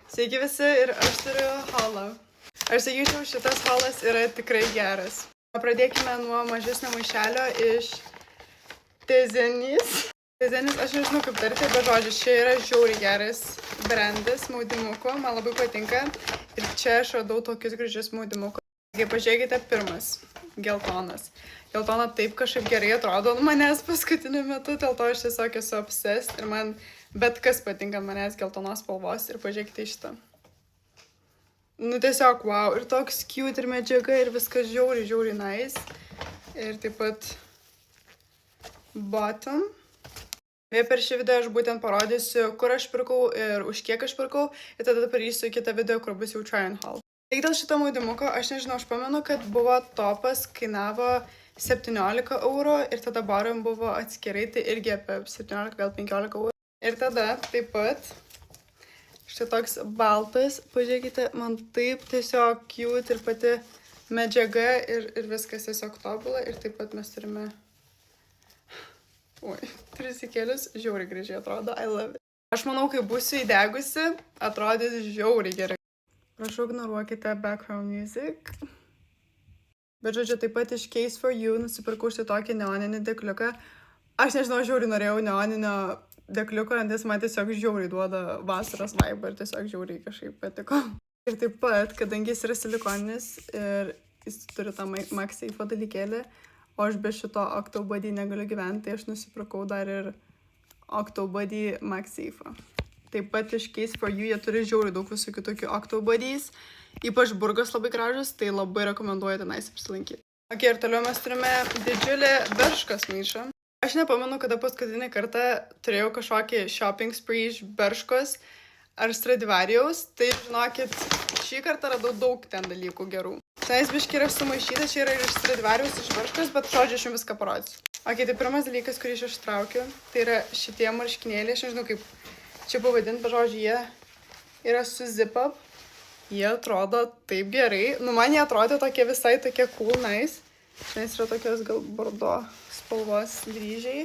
Sveiki visi ir aš turiu haulą. Aš sakyčiau, šitas haulas yra tikrai geras. Pradėkime nuo mažesnio maišelio iš Tezenis. Tezenis, aš nežinau kaip tarti, bet žodžiu, čia yra žiauriai geras brandas maudimukų, man labai patinka. Ir čia aš radau tokius gražius maudimukus. Taigi pažiūrėkite, pirmas, geltonas. Geltona taip kažkaip gerai atrodo manęs paskutiniu metu, dėl to aš tiesiog esu obsessed ir man bet kas patinka manęs geltonos spalvos. Ir pažiūrėkite šitą. Nu tiesiog wow, ir toks cute ir medžiaga ir viskas žiauriai nice. Ir taip pat bottom. Per šį video aš būtent parodysiu, kur aš pirkau ir už kiek aš pirkau. Ir tada padarysiu kitą video, kur bus jau try and haul. Taigi dėl šito maudimuko, aš nežinau, aš pamenu, kad buvo topas, kainavo 17 eurų ir tada bottom buvo atskirai, tai irgi apie 17, gal 15 eurų. Ir tada taip pat štai toks baltas, pažiūrėkite, man taip tiesiog cute ir pati medžiaga ir viskas tiesiog tobula. Ir taip pat mes turime, oi, trisikėlius, žiauriai gražiai atrodo, I love it. Aš manau, kai būsiu įdegusi, atrodys žiauriai gerai. Prašau, ignoruokite background music. Bet žodžiu, taip pat iš Case for You nusipirkau štai tokį neoninį dėkliuką. Aš nežinau, žiauriai norėjau neoninio dėkliuko, nes man tiesiog žiauriai duoda vasaros vibe ir tiesiog žiauriai kažkaip patiko. Ir taip pat, kadangi jis yra silikoninis ir jis turi tą MagSafe dalykėlį, o aš be šito Octobody negaliu gyventi, tai aš nusipirkau dar ir Octobody MagSafe. Taip pat iš Case for You jie turi žiauriai daug visokių tokių Octobodys. Ypač burgos labai gražus, tai labai rekomenduoju tenais apsilankyti. Ok, ir toliau mes turime didžiulį Bershkos maišą. Aš nepamenu, kada paskutinį kartą turėjau kažkokį shopping spree iš Bershkos ar Stradivariaus. Tai žinokit, šį kartą radau daug ten dalykų gerų. Tenais biški yra sumaišyta, čia yra iš Stradivariaus, iš Bershkos, bet žodžiu, aš jums viską parodysiu. Ok, tai pirmas dalykas, kurį aš ištraukiu, tai yra šitie marškinėliai. Aš nežinau, kaip čia pavadinti, bet žodžiu, jie yra su zip-up. Jie atrodo taip gerai. Nu, man jie atrodė tokie visai tokie cool, nice. Šiandien yra tokios gal bordo spalvos dryžiai.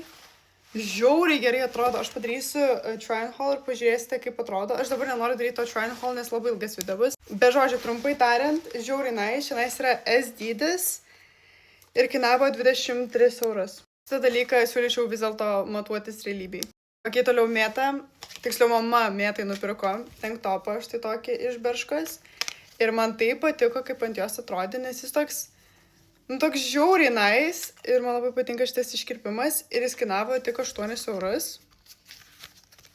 Žiauriai gerai atrodo. Aš padarysiu try and haul ir pažiūrėsite, kaip atrodo. Aš dabar nenoriu daryti to try and haul, nes labai ilgas video bus. Be žodžiu, trumpai tariant, žiauriai nice. Šiandien yra S dydis ir kainavo 23 eurus. Šitą dalyką siūlyčiau vis dėlto matuotis realybėj. Ok, toliau mėta. Tiksliau, mama mėtai nupirko tank topą štai tokį iš Bershkos. Ir man tai patiko, kaip ant jos atrodė, nes jis toks, nu, toks žiauriai nice. Ir man labai patinka šitas iškirpimas. Ir jis kainavo tik 8 eurus.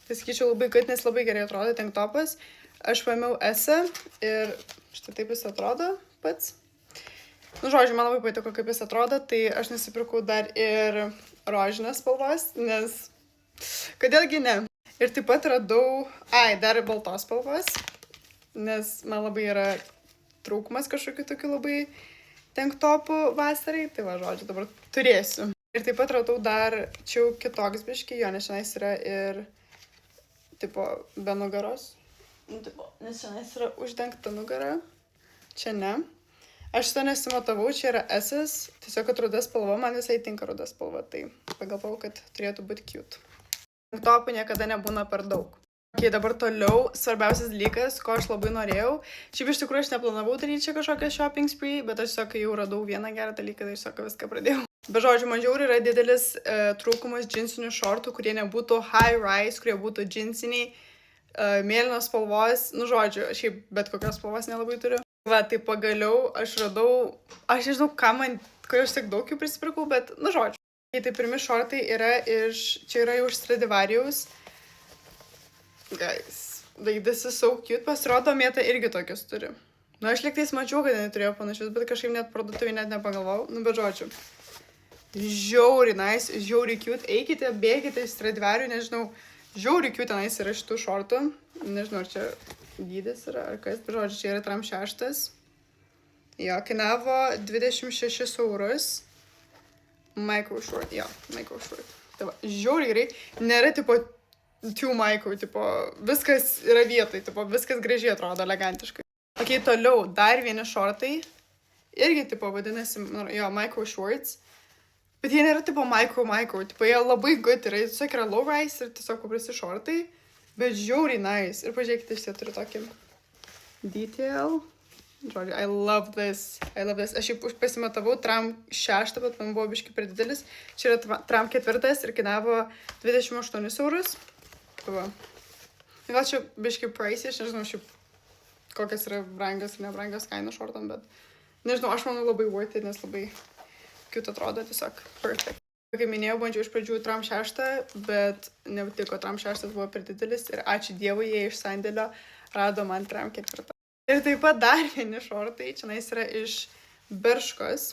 Tai sakyčiau labai good, nes labai gerai atrodo tank topas. Aš paėmiau S ir štai taip jis atrodo pats. Nu, žodžiu, man labai patiko, kaip jis atrodo. Tai aš nusipirkau dar ir rožinės spalvos, nes kodėlgi ne. Ir taip pat radau, dar ir baltos spalvos, nes man labai yra trūkumas kažkokių tokių labai tank topų vasarai, tai va, žodžiu, dabar turėsiu. Ir taip pat radau dar, čia jau kitoks biški, jo, nes šiandien yra ir, tipo, be nugaros. Nu, tipo, nes šiandien yra uždengta nugara, čia ne. Aš šitą nesimatavau, čia yra S, tiesiog kad ruda spalva, man visai tinka ruda spalva, tai pagalvojau, kad turėtų būti cute. Tank topų niekada nebūna per daug. Ok, dabar toliau svarbiausias dalykas, ko aš labai norėjau. Šiaip iš tikrųjų aš neplanavau daryti čia kažkokią shopping spree, bet aš tiesiog jau radau vieną gerą dalyką, tai tiesiog viską pradėjau. Be žodžiu, man žiauriai yra didelis trūkumas džinsinių šortų, kurie nebūtų high rise, kurie būtų džinsiniai, mėlynos spalvos. Nu, žodžiu, šiaip bet kokios spalvos nelabai turiu. Va, tai pagaliau aš radau, aš nežinau, kodėl aš tiek daug jų prisipirkau, bet, nu, žodžiu. Tai pirmi šortai yra čia yra jau iš Stradivariaus. Guys, like this is so cute. Pasirodo, mėta irgi tokius turi. Nu, aš liktais mačiau, kad jinai turėjo panašius, bet kažkaip net parduotuvėje net nepagalvojau. Nu, bet žodžiu. Žiauriai nice, žiauriai cute. Eikite, bėkite iš Stradivarių, nežinau. Žiauriai cute tenais yra šitų šortų. Nežinau, ar čia dydis yra, ar kas. Bet žodžiu, čia yra tram 6. Jo, kainavo 26 eurus. Micro short, jo, micro short. Tai va, žiauriai gerai. Nėra, tipo, two micro, tipo, viskas yra vietoj, tipo, viskas gražiai atrodo, elegantiškai. Ok, toliau, dar vieni šortai. Irgi, tipo, vadinasi, jo, micro shorts. Bet jie nėra, tipo, micro, tipo, jie labai good yra. Tiesiog yra low rise ir tiesiog paprasti šortai. Bet žiauriai nice. Ir pažiūrėkite, šitą turiu tokį detail. Žodžiu, I love this. Aš jau pasimatavau tram 6, bet man buvo biškai per didelis. Čia yra tram 4 ir kainavo 28 eurus. Va. Gal čia biškai pricey, aš nežinau šiaip kokias yra brangios ir nebrangios kainos šortam, bet nežinau, aš manau labai worth it, nes labai cute atrodo, tiesiog perfect. Kaip minėjau, bandžiau iš pradžių tram 6, bet netiko, tram 6 buvo per didelis ir ačiū Dievui, jie iš sandėlio rado man tram 4. Ir taip pat dar vieni šortai, čia yra iš Berškos.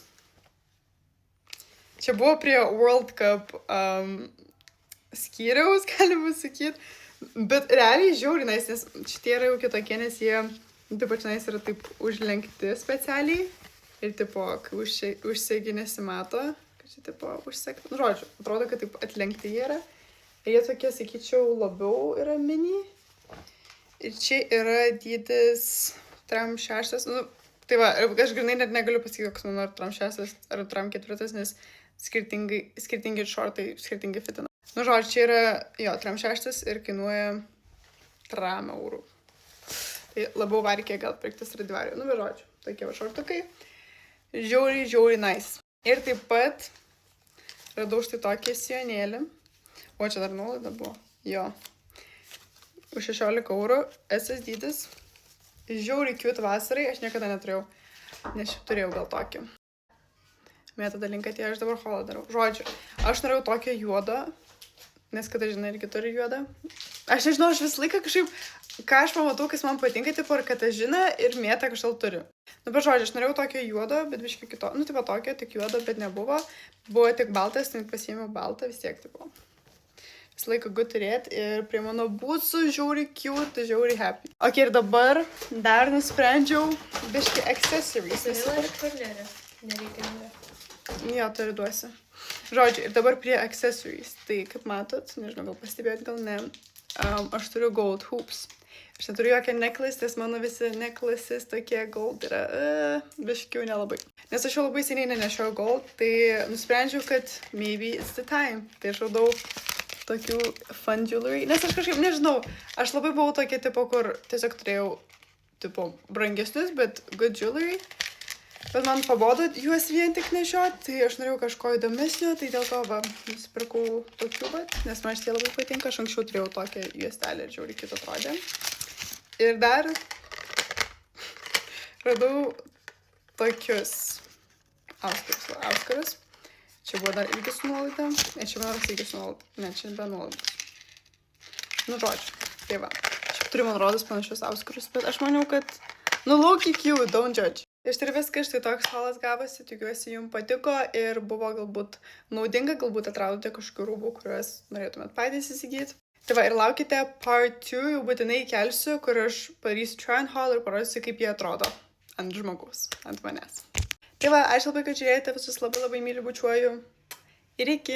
Čia buvo prie World Cup skyriaus, galima sakyti, bet realiai žiaurinais, nes šitie yra jau kitokie, nes jie, taip pat čia yra taip užlenkti specialiai ir tipo, kai užsegi nesimato, kad čia tipo užsekti, nu žodžiu, atrodo, kad taip atlenkti jie yra. Ir jie tokie, sakyčiau, labiau yra mini. Ir čia yra dydis tram 6, nu, tai va, aš grinai net negaliu pasakyti, koks mano ar tram 6 ar tram 4, nes skirtingi šortai, skirtingi fitina. Nu, žodžiu, čia yra, jo, tram 6 ir kainuoja tram eurų. Tai labiau varkiai gal pirktis Radivarių. Nu, bet žodžiu, tokie va šortukai. Žiauriai nice. Ir taip pat radau štai tokį sijonėlį. O, čia dar nuolaida buvo. Jo. Už 16 eurų. SS dydis. Žiauriai cute vasarai. Aš niekada neturėjau. Nes šiaip turėjau gal tokį. Mėta dalinka tie, aš dabar holą darau. Žodžiu, aš norėjau tokio juodo. Nes kada žinai, irgi turi juodą. Aš nežinau, aš visą laiką kažkaip, ką aš pamatau, kas man patinka, tipo, ar Katažina ir Mėta kažkal turiu. Nu, bet žodžiu, aš norėjau tokio juodo, bet biškai kito. Nu, tipo, tokio, tik juodo, bet nebuvo. Buvo tik baltas, tai pasiėmiau baltą, vis tiek, tipo. Visą laiką good turėti ir prie mano būsų žiauriai cute, žiauriai happy. Ok, ir dabar dar nusprendžiau biškai accessories. Vanilą ir parlerį. Nereikia. Jo, turi duosi. Žodžiu, ir dabar prie accessories. Tai, kaip matot, nežinau, gal pastebėjot, gal ne, aš turiu gold hoops. Aš neturiu jokią necklace, nes mano visi necklaces tokie gold yra biškiau nelabai. Nes aš jau labai seniai nenešiau gold, tai nusprendžiau, kad maybe it's the time. Tai aš radau tokių fun jewelry. Nes aš kažkaip, nežinau, aš labai buvau tokia tipo, kur tiesiog turėjau, tipo, brangesnius, bet good jewelry. Bet man pabodo juos vien tik nešiot, tai aš norėjau kažko įdomesnio, tai dėl to, va, nusipirkau tokių, nes man šitie labai patinka. Aš anksčiau turėjau tokią juostelę ir žiauriai kitą atrodė. Ir dar radau tokius auskarus. Čia buvo dar irgi su nuolaida. Ne, čia man irgi su nuolaida. Ne, čia be nuolaidos. Nu, žodžiu. Tai va. Šiaip turiu, man rodos, panašius auskarus, bet aš maniau, kad, nu, look cute, don't judge. Iš tai viskas, štai toks halas gavosi, tikiuosi jums patiko ir buvo galbūt naudinga, galbūt atradote kažkokių rūbų, kuriuos norėtumėt patys įsigyti. Tai va, ir laukite part 2, jau būtinai kelsiu, kur aš padarysiu try on haul ir parodysiu, kaip jie atrodo ant žmogaus, ant manęs. Tai va, ačiū labai, kad žiūrėjote, visus labai myliu, bučiuoju ir iki.